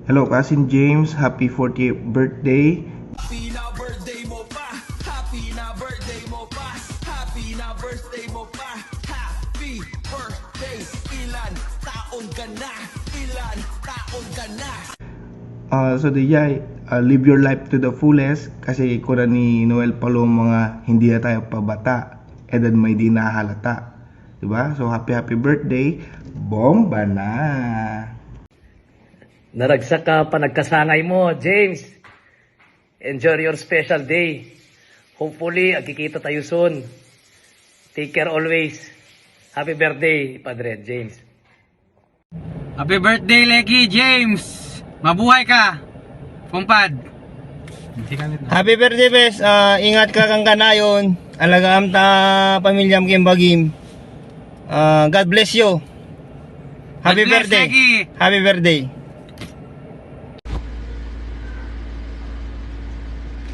Hello, Cousin James. Happy 40th birthday. Happy na birthday mo pa. Happy na birthday mo pa. Happy na birthday mo pa. Happy birthday. Ilan taon ka na? Ilan taon ka na? So Dijay, live your life to the fullest kasi kuna ni Noel Paloma mga hindi na tayo pabata, edad may di nahalata. Diba? So happy birthday. Bomba na! Naragsak ka pa nagkasanay mo, James. Enjoy your special day. Hopefully, agkikita tayo soon. Take care always. Happy birthday, Padre James. Happy birthday, Lecky James! Mabuhay ka, kumpad! Happy birthday, bes. Ingat ka kang kanayon. Alagaan ta pamilyam kimbagim. God bless you. Happy God bless, birthday. Lecky. Happy birthday.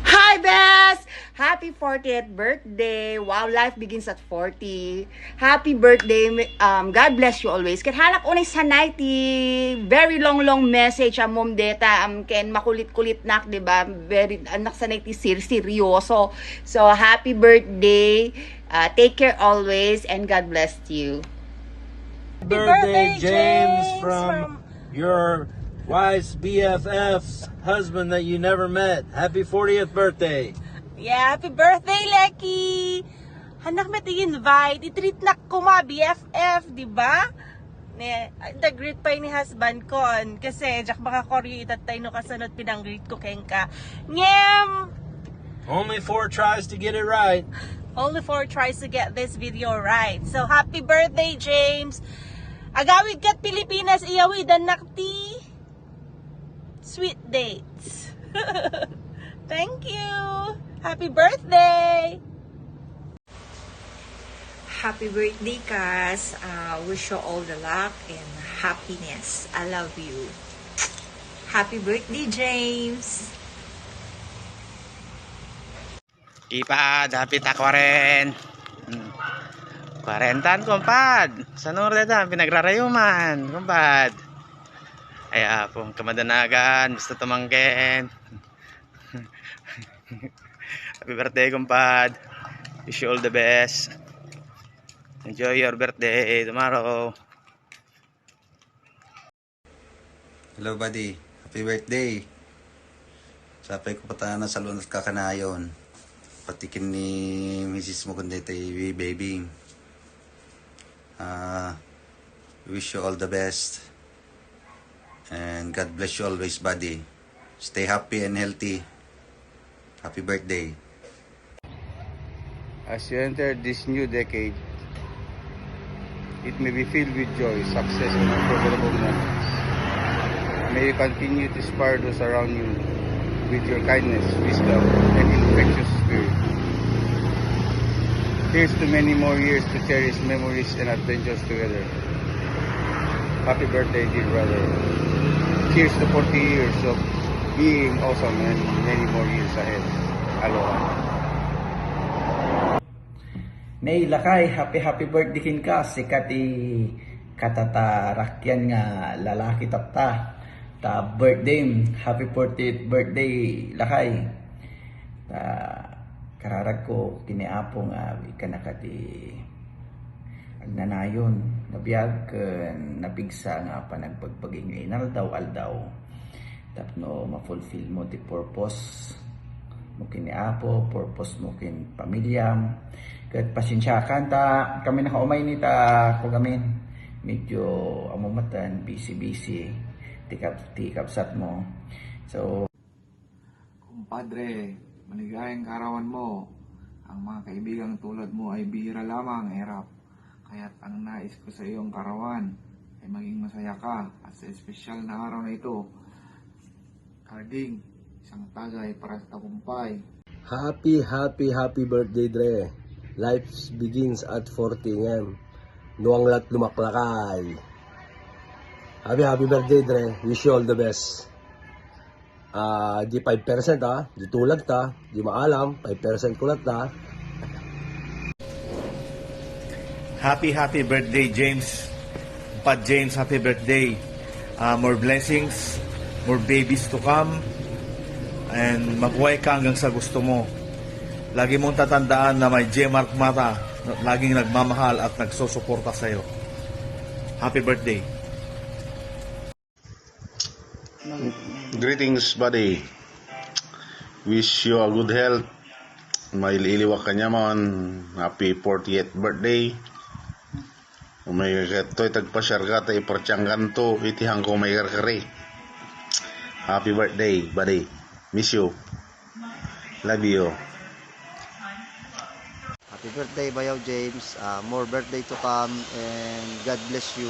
Hi, Bess! Happy 40th birthday! Wow, life begins at 40. Happy birthday. God bless you always. Ken halak unay sanay ti very long message mom deta ken makulit-kulit nak, 'di ba? Very anak sanay ti seryoso. So happy birthday. Take care always and God bless you. Birthday, James, from your wife's BFF's husband that you never met. Happy 40th birthday. Yeah, happy birthday, Lecky! Hanak mo invite. I-treat na ko ma BFF, di ba? Nag-greet pa ni husband ko. Kasi, jak baka koryo itatay no kasunod pinang-greet ko keng ka. Ngem! Only 4 tries to get it right. Only 4 tries to get this video right. So, happy birthday, James! Agawid kat Pilipinas, iyawid anak ti sweet dates. Thank you! Happy birthday! Happy birthday, Cass. Wish you all the luck and happiness. I love you. Happy birthday, James. Ipad, happy takwaren. 40, kumpad. Sa norte pinagrarayuman, kumpad. Ay, pong kamadanagan, gusto tumangkin. Happy birthday, kumpad. Wish you all the best. Enjoy your birthday tomorrow. Hello, buddy. Happy birthday. Sapay ko pata na sa lunat kakanayon. Patikin ni Mrs. mo kundi tayo, baby. Wish you all the best. And God bless you always, buddy. Stay happy and healthy. Happy birthday. As you enter this new decade, it may be filled with joy, success, and unforgettable moments. May you continue to inspire those around you with your kindness, wisdom, and infectious spirit. Here's to many more years to cherish memories and adventures together. Happy birthday, dear brother. Cheers to 40 years of being awesome and many more years ahead. Aloha. Nay lakay, happy birthday kin ka. Sikati katatarakyan nga lalaki tapta. Ta birthday, happy 40th birthday lakay. Ta kararag ko kiniapo nga ikanakati agnanayon nabiyag napigsa nga panagpagpaging inaldaw-aldaw tapno ma-fulfill mo ti purpose mo kiniapo, purpose mo kin pamilya kat pasensyakan ta kami nakaumay ni ta ko gamin medyo amumatan busy tikapsat mo so kumpadre, maligayang karawan mo. Ang mga kaibigang tulad mo ay bihira lamang, hirap. Kaya't ang nais ko sa iyong karawan ay maging masaya ka at sa espesyal na araw na ito. Karding, isang tagay para sa tagumpay. Happy birthday, Dre. Life begins at 40 ngem. Nuang lat lumaklakay. Happy birthday, Dre. Wish you all the best. Di 5% di tulad ta, di maalam, 5% kulat ta. Happy birthday, James. Pad James, happy birthday. More blessings, more babies to come, and mabuhay ka hanggang sa gusto mo. Lagi mong tatandaan na may J-Mark Mata na laging nagmamahal at nagsusuporta sa'yo. Happy birthday. Greetings, buddy. Wish you a good health. May iliwak ka niya man. Happy 40th birthday. May kato'y tagpasyar ka tayo partiyanggan to. Itihang ko may karkari. Happy birthday, buddy. Miss you. Love you. Happy birthday, Bayaw James. More birthday to come and God bless you.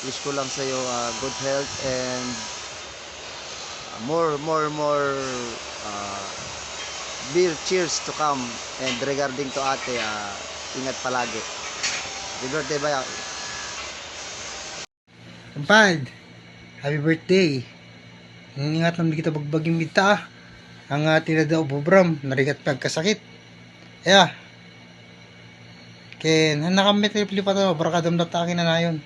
Wish ko lang sa'yo good health and more beer cheers to come. And regarding to ate, ingat palagi. Happy birthday, Bayaw. Kumpad, happy birthday. Ingat lang kita bagbaging kita. Ang tinadaw bubram, narigat pagkasakit. Yeah. Ken, nakamit pa to, barakadam na takin na nayon.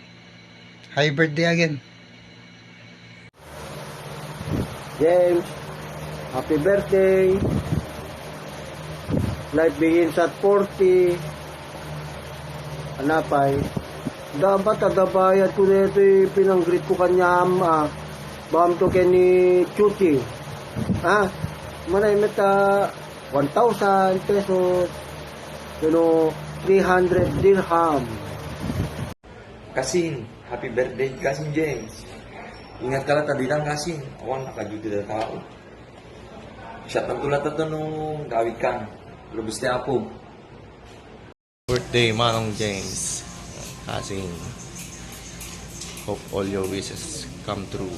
Happy birthday again. James, happy birthday. Life begins at 40. Anapay. Dapat adabayad ko nito pinanggrit ko kanya bam to ni Chuchi. Manay meta 1,000 pesos. 300 dirham. Kasin, happy birthday Kasin James. Ingat ka lang tadi lang Kasin. Awan nakajuti na tao. Siya tantulat na nung gawid kang. Lubis niya ako. Birthday, Manong James. Kasing, hope all your wishes come true.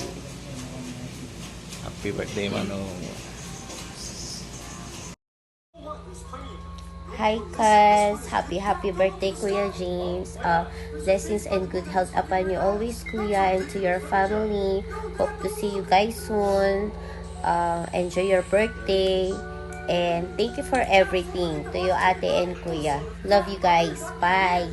Happy birthday, Manong. Hi, Kaz. Happy birthday, Kuya James. Blessings and good health upon you always, Kuya, and to your family. Hope to see you guys soon. Enjoy your birthday. And thank you for everything to you, Ate and Kuya. Love you guys. Bye.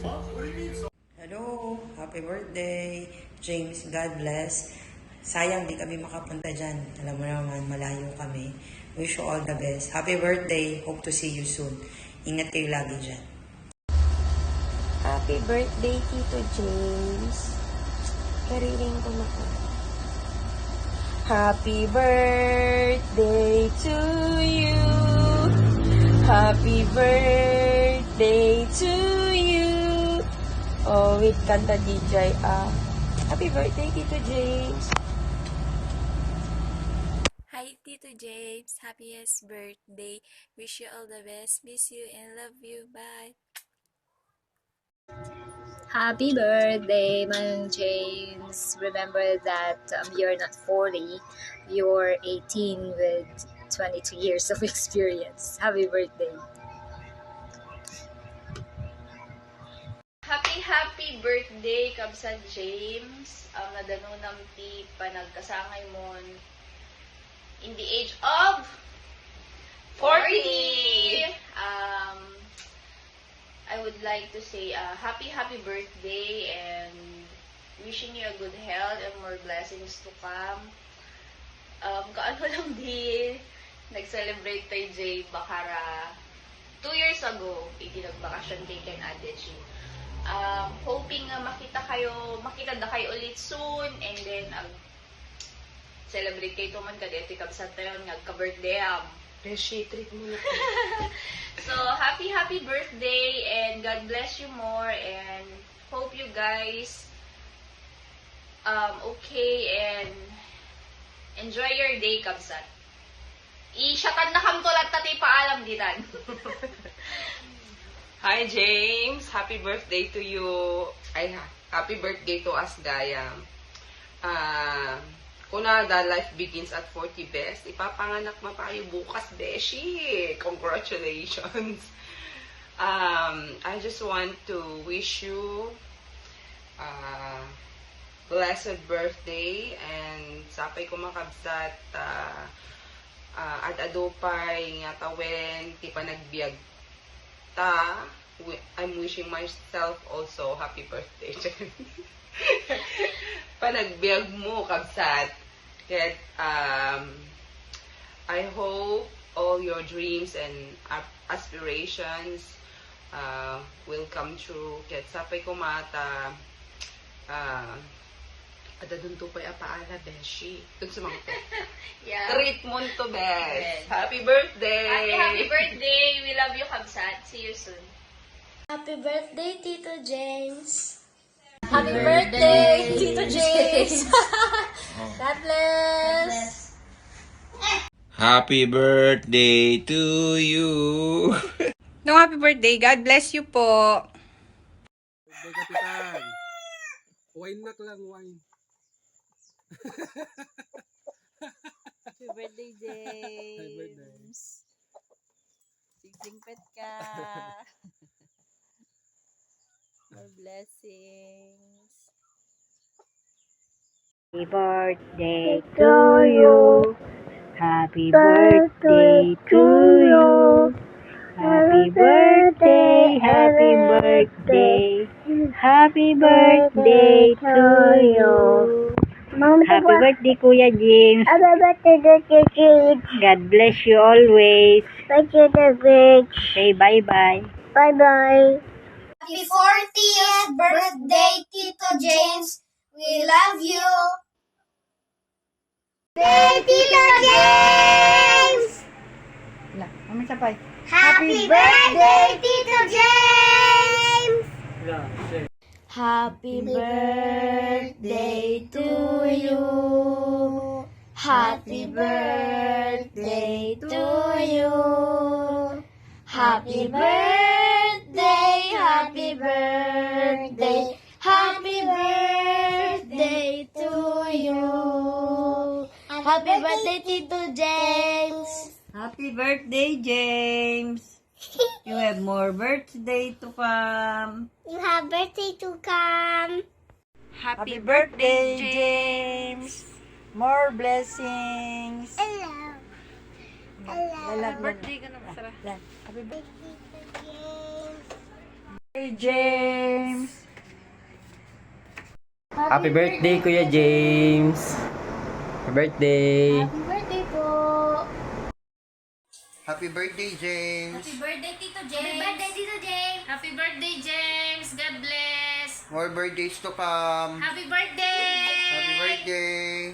Hello. Happy birthday, James. God bless. Sayang di kami makapunta dyan. Alam mo naman, malayo kami. Wish you all the best. Happy birthday. Hope to see you soon. Ingat kayo lagi dyan. Happy birthday, Tito James. Kariling ko na po. Happy birthday to you. Happy birthday to you. Oh, wait, kanta DJ. Happy birthday, Tito James. Hi, Tito James. Happiest birthday. Wish you all the best. Miss you and love you. Bye. Happy birthday, Manong James. Remember that you're not 40. You're 18 with 22 years of experience. Happy birthday. Happy birthday, Kabsat James. Nadanunang ti panagkasangay mo in the age of 40. I would like to say happy birthday and wishing you a good health and more blessings to come. Kaano lang di nag-celebrate tayo Jay Bakara 2 years ago, nagbakasyon kay Ken Ate G. Hoping makita na kayo ulit soon and then celebrate kayo tuman kadete kabsat tayo nagka-birthday Reshi, treat mo na So, happy birthday and God bless you more and hope you guys okay and enjoy your day, Kabsat. Isyatan na kam tulat tati paalam ditan. Hi, James. Happy birthday to you. Happy birthday to us, Gaya. Kunada, life begins at 40 best. Ipapanganak mapayo bukas, Beshi. Congratulations. I just want to wish you blessed birthday and sapay ko makabsat at adupay nga tawen ti panagbiag ta I'm wishing myself also happy birthday. Panagbiag mo, kabsat. Kaya, I hope all your dreams and aspirations will come true. Kaya sapay kumata, ada dun to pa apaala, beshi. Dun sa mga Yeah. treat mo to, bes. Happy birthday! Happy birthday! We love you, Kabsat. See you soon. Happy birthday, Tito James. Happy birthday, Tito James. God bless. Happy birthday to you. No, happy birthday. God bless you po. Birthday, Kapitan. Wine na lang, wine. Happy birthday, James. Happy birthday. Sing-singpet ka. More blessings. Happy birthday to you. Happy birthday to you. Happy birthday, happy birthday. Happy birthday to you. Happy birthday, Kuya James. Happy birthday, Dr. James. God bless you always. Thank you, David. Say bye-bye. Bye-bye. Happy 40th birthday, Tito James. We love you. Hey, Tito James! Happy birthday, Tito James! Happy birthday to you. Happy birthday to you. Happy birthday, happy birthday, happy birthday to you. Happy birthday, Tito James. Happy birthday, James. You have more birthday to come. You have birthday to come. Happy birthday, James. More blessings. Hello. Hello. Birthday ka naman. Happy birthday, James. James. Happy birthday, Kuya James. Happy birthday. Happy birthday po. Happy birthday, James. Happy birthday, Tito James. Happy birthday, Tito James. Happy birthday, James. God bless. More birthdays to come. Happy birthday. Happy birthday.